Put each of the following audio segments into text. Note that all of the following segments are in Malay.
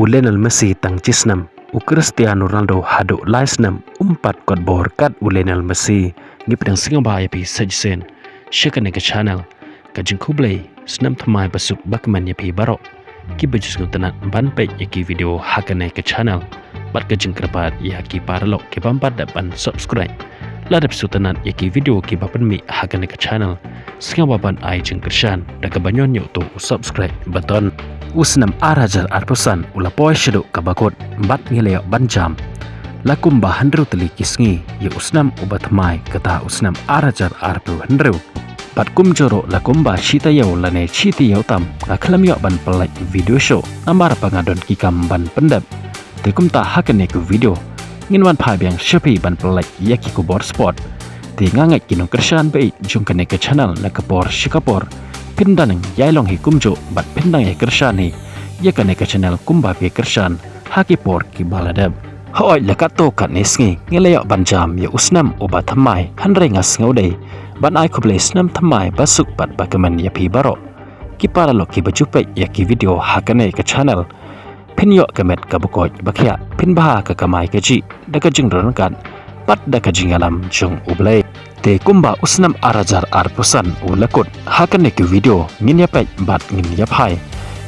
Lionel Messi tang cisnam Cristiano Ronaldo haduk laisnam umpat kot borkat Lionel Messi ngipdang singaba yapi sajisen shekane ke channel kajing kublai senam thamai basuk bakman yapi barok ki bajus ngutanat banpej yaki video hakane ke channel bat kajing krapat yaki paralok ki bampat dapan subscribe ladap sutanat yaki video ki bapan mi hakane ke channel singaba ban ai jeng kershan da kabanyon yo tu subscribe button usnam arajar arpusan ulapoy sheduk kabakot bat ngileo banjam lakum bahandru teli kisngi ye usnam ubatmai kata usnam arajar arpu handru bat kum joro lakum ba shita yau lane chiti yau tam ngaklam yo ban pelai video show amar pangadon kikam ban pendap tekum ta hakane ku video nginwan phabyang shepi ban pelai yaki ku bor sport ti ngangai kinong kershan bei jungkane ke channel na kapor shikapor pindanang yailong hi kumjo bat pindang ya kershan hi yakane ke channel kumba pe kershan hakipor ki baladab hoi lakato kanisngi ngeleyo banjam ya usnam uba thamai hanre ngas ngaude ban ai kuble snam thamai basuk bat bakaman ya pi baro ki paralo ki bajupe ya ki video hakane ke channel pinyo kamet kabukoj bakya pinbaha ka kamai keji daga jingron kan pat daga jingalam jung uble te kumba usnam arajar arpusan ulakut hakane ki video nginya pej bat nginya phai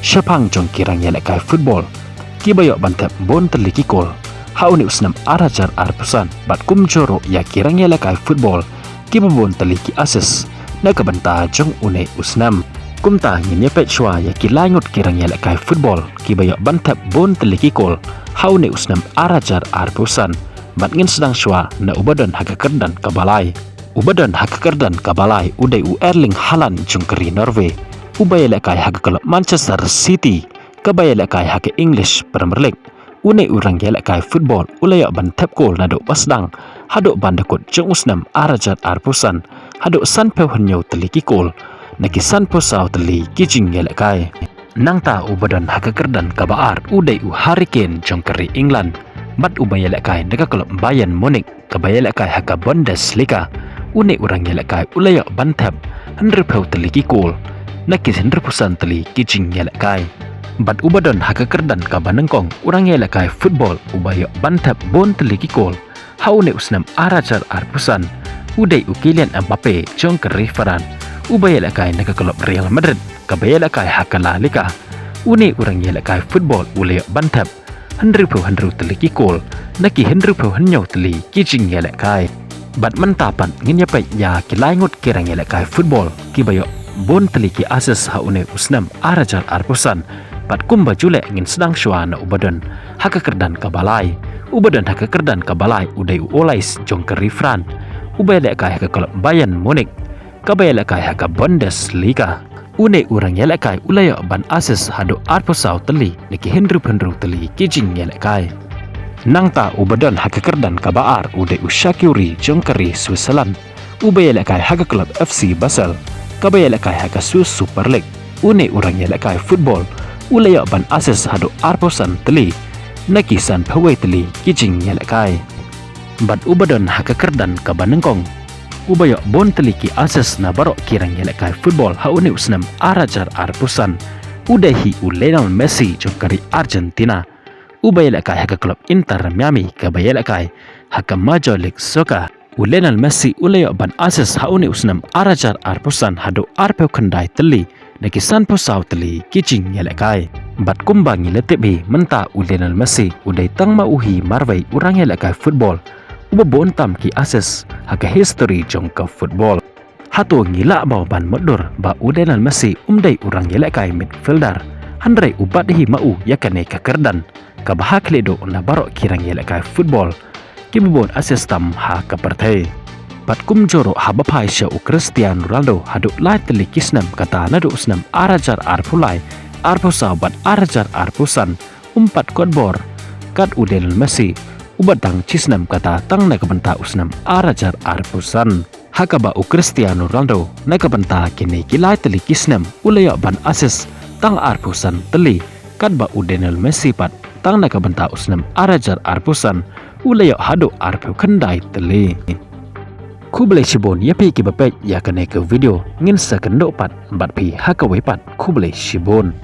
shapang jong kirang yele kai football ki bayo bantap bon teliki kol hauni usnam arajar arpusan bat kumjoro ya kirang yele kai football ki bon teliki ases na kabanta jong une usnam kumta nginya pej shwa ya ki langut kirang yele kai football ki bayo bantap bon teliki kol hauni usnam arajar arpusan bat ngin sedang shwa na ubadon hakakerdan kabalai ubadan hakakerdan kabalai udai Erling Haaland jungkeri Norway ubaya lekai hakakelop Manchester City kabaya lekai hake English Premier League une urang lekai football ulayak ban tap gol naduk pasdang haduk bandakut jeng usnam arajat arpusan haduk sanpeu hanyau teliki gol naki sanpeu saw teli kijing lekai nangta ubadan hakakerdan kabaar udai Hurricane jungkeri England bat ubaya lekai dekakelop Bayern Munich kabaya lekai haka Bundesliga une urang yelekai ulayak bantap henrepeu teliki kol nakis henrepusan teli kijing yelekai bat ubadon hakakerdan kabanengkong urang yelekai football ubayak bantap bon teliki kol haune usnam arajar arpusan udai Kylian Mbappe jong kerifaran ubaya yelekai nakakelop Real Madrid kabaya yelekai haka La Liga une urang yelekai football ulayak bantap henrepeu teliki kol naki henrepeu hanyau teli kijing yelekai bat mentapan nginya pej ya kilai ngut kirang yelekai football kibayo bon teliki ases haune usnam arajar arpusan bat kumba jule ngin sedang shwa na ubadan hakakerdan kabalai udai Olais jongkeri Fran ubaya lekai hakakolop Bayern Munich kabaya lekai haka Bundesliga une urang yelekai ulaya ban ases hadu arpusau teli niki hendru teli kijing yelekai nangta ubadon hakakerdan kabaar udai Shaqiri jongkeri Switzerland ubaya lekai haka klub FC Basel kabaya lekai haka Swiss Super League une urang yelekai football ulaya ban ases hadu arposan teli nakisan pawai teli kijing yelekai bat ubadon hakakerdan kabanengkong ubaya bon teli ki ases na barok kirang yelekai football haune usnam arajar arpusan udahi Lionel Messi jongkeri Argentina ubaya lekai haka klub Inter Miami kabaya lekai haka Major League Soccer Lionel Messi ulayak ban ases haune usnam arajar arpusan hadu arpeu kendai teli naki sanpeu saw teli kijing yelekai bat kumbang yiletebi menta Lionel Messi udai tangma uhi marwai urang yelekai football uba bontam ki ases haka history jongka football hatu ngila baw ban modur ba Lionel Messi umdai urang yelekai midfielder handrai ubat hi mau yakane kakerdan kabahakledo na barok kirang yelekai football kibibon ases tam ha kapertei bat kumjoro habapai sya Cristiano Ronaldo haduk lai teli kisnam kata nadu usnam arajar arpulai arpusa bat arajar arpusan umpat kodbor kat Lionel Messi ubadang cisnam kata tang na kabenta usnam arajar arpusan hakaba Cristiano Ronaldo na kabenta kini kilai teli kisnam ulaya ban ases tang arpusan teli kat ba Lionel Messi pat tang na kabenta usnam arajar arpusan ulayak hadu arpeu kendai teli kublai shibon yapi ki bapej ya kane ke video ngin sakendo pat bat pi hakawe pat kublai shibon